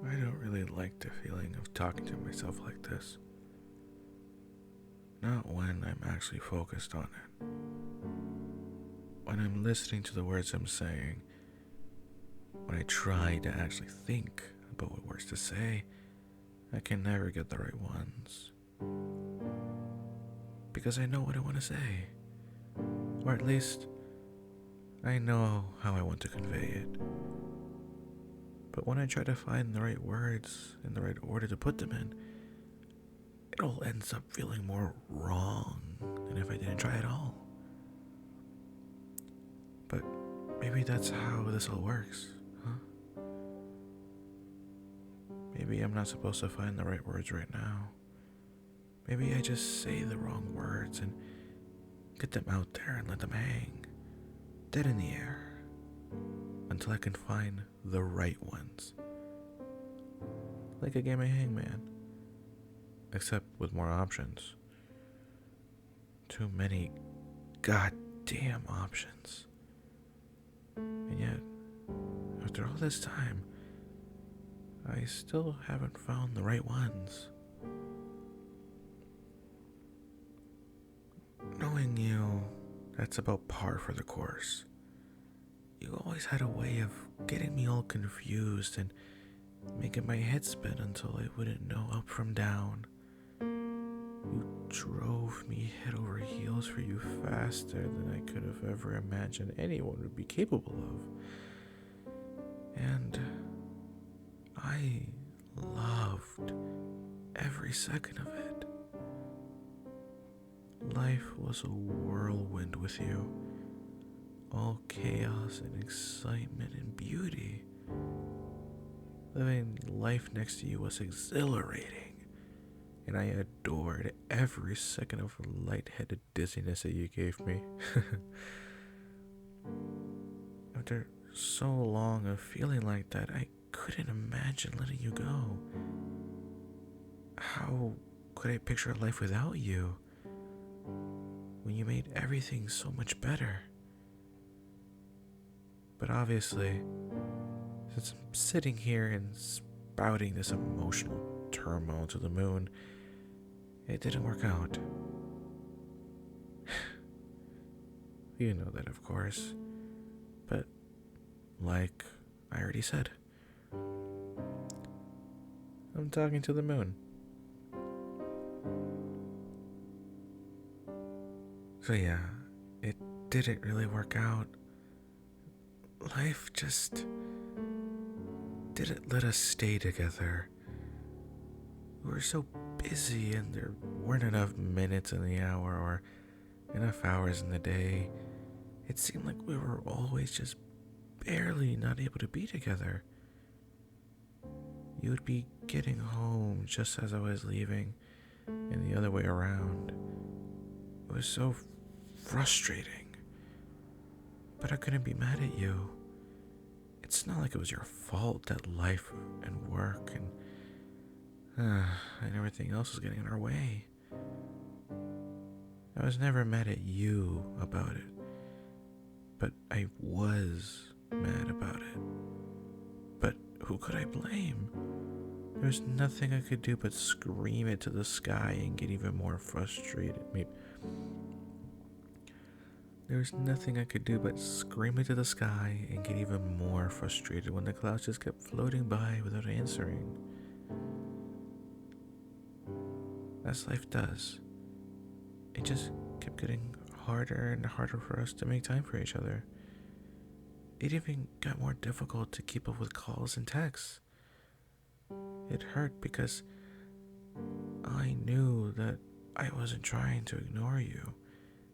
I don't really like the feeling of talking to myself like this. Not when I'm actually focused on it. When I'm listening to the words I'm saying, when I try to actually think about what words to say, I can never get the right ones. Because I know what I want to say. Or at least, I know how I want to convey it. But when I try to find the right words in the right order to put them in, it all ends up feeling more wrong than if I didn't try at all. But maybe that's how this all works, huh? Maybe I'm not supposed to find the right words right now. Maybe I just say the wrong words and get them out there and let them hang, dead in the air, until I can find the right ones. Like a game of hangman, except with more options. Too many goddamn options. And yet, after all this time, I still haven't found the right ones. Knowing you, that's about par for the course. You always had a way of getting me all confused and making my head spin until I wouldn't know up from down. You drove me head over heels for you faster than I could have ever imagined anyone would be capable of. And I loved every second of it. Life was a whirlwind with you. All chaos and excitement and beauty. Living life next to you was exhilarating, and I adored every second of lightheaded dizziness that you gave me. After so long of feeling like that, I couldn't imagine letting you go. How could I picture a life without you when you made everything so much better? But obviously, since I'm sitting here and spouting this emotional turmoil to the moon, it didn't work out. You know that, of course. But, like I already said, I'm talking to the moon. So yeah, it didn't really work out. Life just didn't let us stay together. We were so busy and there weren't enough minutes in the hour or enough hours in the day. It seemed like we were always just barely not able to be together. You would be getting home just as I was leaving, and the other way around. It was so frustrating. But I couldn't be mad at you. It's not like it was your fault that life and work and everything else was getting in our way. I was never mad at you about it, but I was mad about it. But who could I blame? There was nothing I could do but scream it to the sky and get even more frustrated. There was nothing I could do but scream it to the sky and get even more frustrated when the clouds just kept floating by without answering. As life does. It just kept getting harder and harder for us to make time for each other. It even got more difficult to keep up with calls and texts. It hurt because I knew that I wasn't trying to ignore you,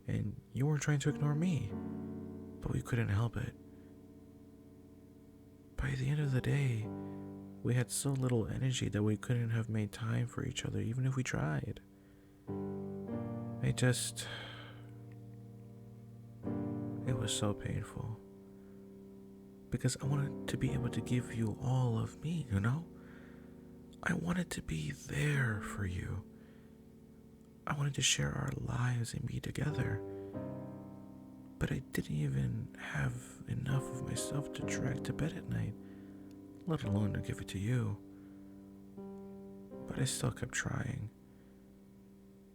and you weren't trying to ignore me, but we couldn't help it. By the end of the day, we had so little energy that we couldn't have made time for each other even if we tried. It was so painful. Because I wanted to be able to give you all of me, you know? I wanted to be there for you. I wanted to share our lives and be together. But I didn't even have enough of myself to drag to bed at night, let alone to give it to you. But I still kept trying,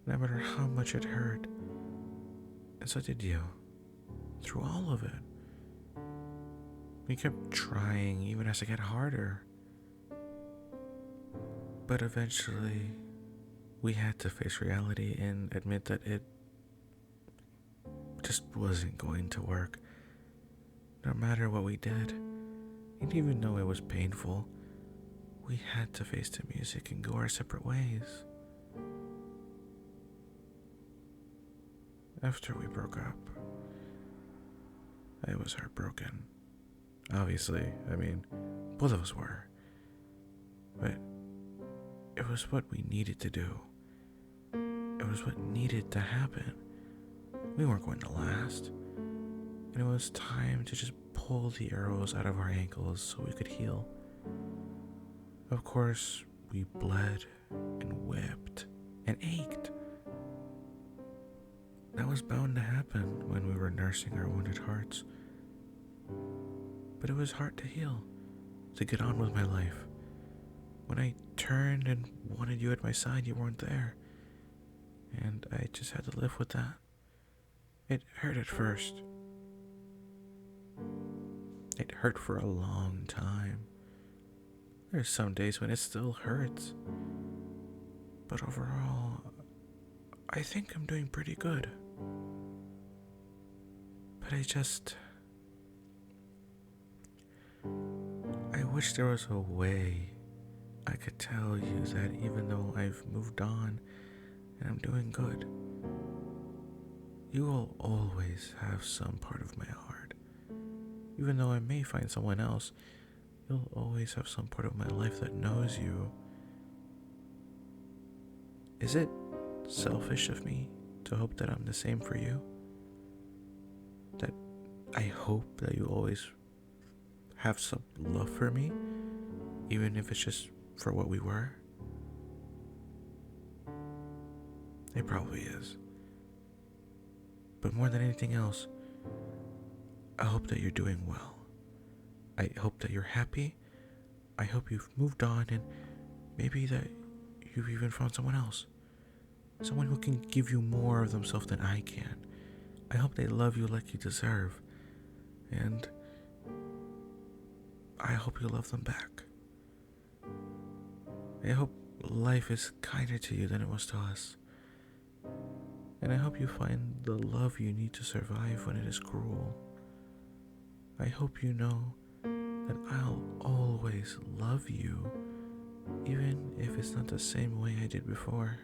no matter how much it hurt. And so did you, through all of it. We kept trying even as it got harder. But eventually, we had to face reality and admit that it just wasn't going to work. No matter what we did, and even though it was painful, we had to face the music and go our separate ways. After we broke up, I was heartbroken. Obviously, both of us were. But it was what we needed to do. It was what needed to happen. We weren't going to last. And it was time to just pull the arrows out of our ankles so we could heal. Of course, we bled and wept and ached. That was bound to happen when we were nursing our wounded hearts. But it was hard to heal, to get on with my life. When I turned and wanted you at my side, you weren't there. And I just had to live with that. It hurt at first. It hurt for a long time. There's some days when it still hurts. But overall, I think I'm doing pretty good. But I wish there was a way I could tell you that even though I've moved on and I'm doing good, you will always have some part of my heart. Even though I may find someone else, you'll always have some part of my life that knows you. Is it selfish of me to hope that I'm the same for you? That I hope that you always have some love for me, even if it's just for what we were? It probably is. But more than anything else, I hope that you're doing well. I hope that you're happy. I hope you've moved on and maybe that you've even found someone else. Someone who can give you more of themselves than I can. I hope they love you like you deserve. And I hope you love them back. I hope life is kinder to you than it was to us. And I hope you find the love you need to survive when it is cruel. I hope you know that I'll always love you, even if it's not the same way I did before.